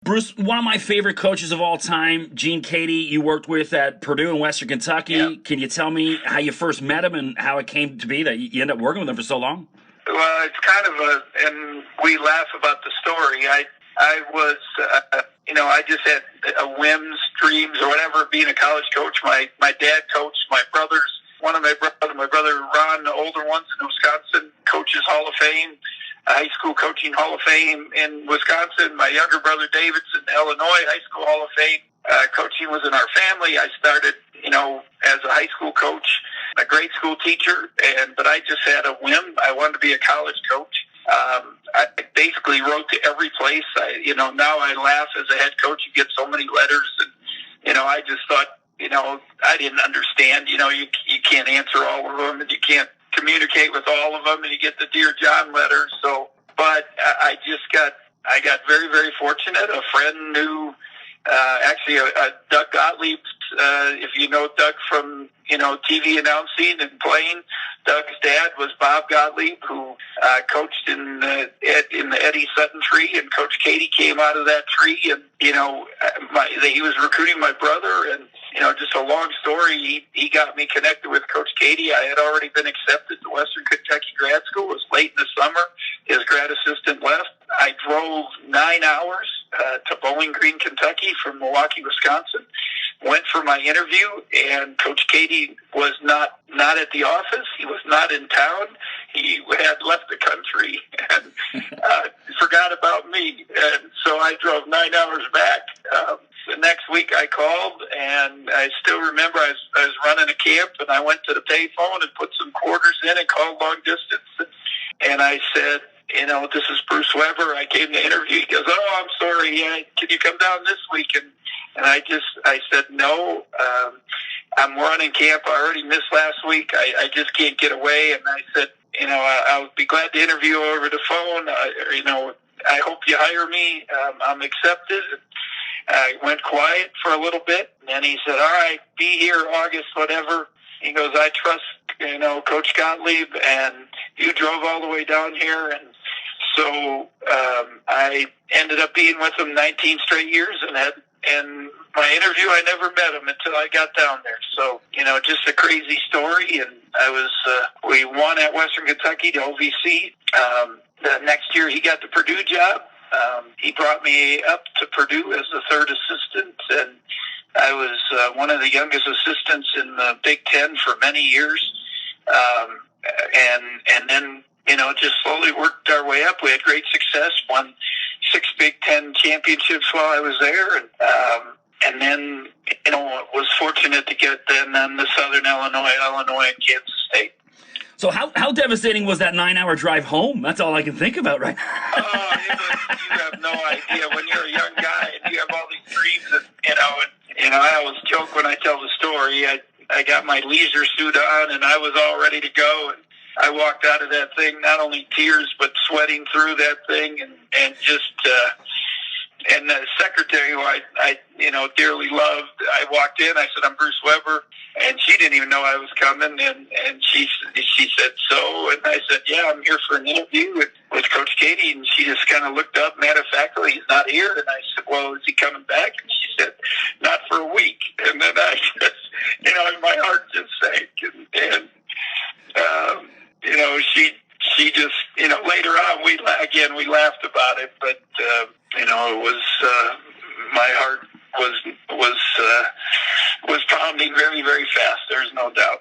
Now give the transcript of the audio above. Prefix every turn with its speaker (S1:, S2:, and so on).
S1: Bruce, one of my favorite coaches of all time, Gene Keady, you worked with at Purdue in Western Kentucky.
S2: Yeah.
S1: Can you tell me how you first met him and how it came to be that you ended up working with him for so long?
S2: Well, it's kind of and we laugh about the story. I was, I just had a whims, dreams, or whatever, being a college coach. My dad coached my brothers. One of my brother Ron, the older ones in Wisconsin, coaches Hall of Fame, high school coaching Hall of Fame in Wisconsin. My younger brother David's in Illinois, high school Hall of Fame. Coaching was in our family. I started, as a high school coach, a grade school teacher, but I just had a whim. I wanted to be a college coach. I basically wrote to every place. Now I laugh as a head coach. You get so many letters, and I just thought, I didn't understand. You can't answer all of them, and you can't communicate with all of them, and you get the Dear John letters. So, but I got very, very fortunate. A friend knew, Doug Gottlieb. If you know Doug from TV announcing and playing, Doug's dad was Bob Gottlieb, who coached in the Eddie Sutton tree, and Coach Keady came out of that tree, and he was recruiting my brother, and just a long story. He got me connected with Coach Keady. I had already been accepted to Western Kentucky grad school. It was late in the summer. His grad assistant left. I drove 9 hours to Bowling Green, Kentucky from Milwaukee, Wisconsin. Went for my interview, and Coach Keady was not at the office. He was not in town. He had left the country and forgot about me. And so I drove 9 hours back. The next week I called, and I still remember I was running a camp, and I went to the payphone and put some quarters in and called long distance. And I said, this is Bruce Weber. I came to interview. He goes, "Oh, I'm sorry. Can you come down this week?" And I said, "No, I'm running camp. I already missed last week. I just can't get away." And I said, "I'll be glad to interview over the phone. I hope you hire me. I'm accepted." I went quiet for a little bit, and then he said, "All right, be here August, whatever." He goes, "I trust, Coach Gottlieb, and you drove all the way down here." And so I ended up being with him 19 straight years, and my interview, I never met him until I got down there. So, just a crazy story. And we won at Western Kentucky to OVC. The next year he got the Purdue job. He brought me up to Purdue as the third assistant, and I was one of the youngest assistants in the Big Ten for many years. And then, just slowly worked our way up. We had great success, won 6 Big Ten championships while I was there. And then, was fortunate to get then the Southern Illinois, and Kansas State.
S1: So how devastating was that 9 hour drive home? That's all I can think about right now.
S2: Oh, you have no idea when you're a young guy and you have all these dreams, and I always joke when I tell the story. I got my leisure suit on and I was all ready to go, and I walked out of that thing, not only tears, but sweating through that thing, and just, and the secretary who I dearly loved, I walked in, I said, "I'm Bruce Weber," and she didn't even know I was coming, and she said, "So," and I said, "Yeah, I'm here for an interview with Coach Keady," and she just kind of looked up matter-of-factly, "He's not here," and I said, "Well, is he coming back?" And she said, "Not for a week," and then I just, my heart just sank, and she just, later on, we laughed about it, but, it was, my heart was pounding very, very fast. There's no doubt.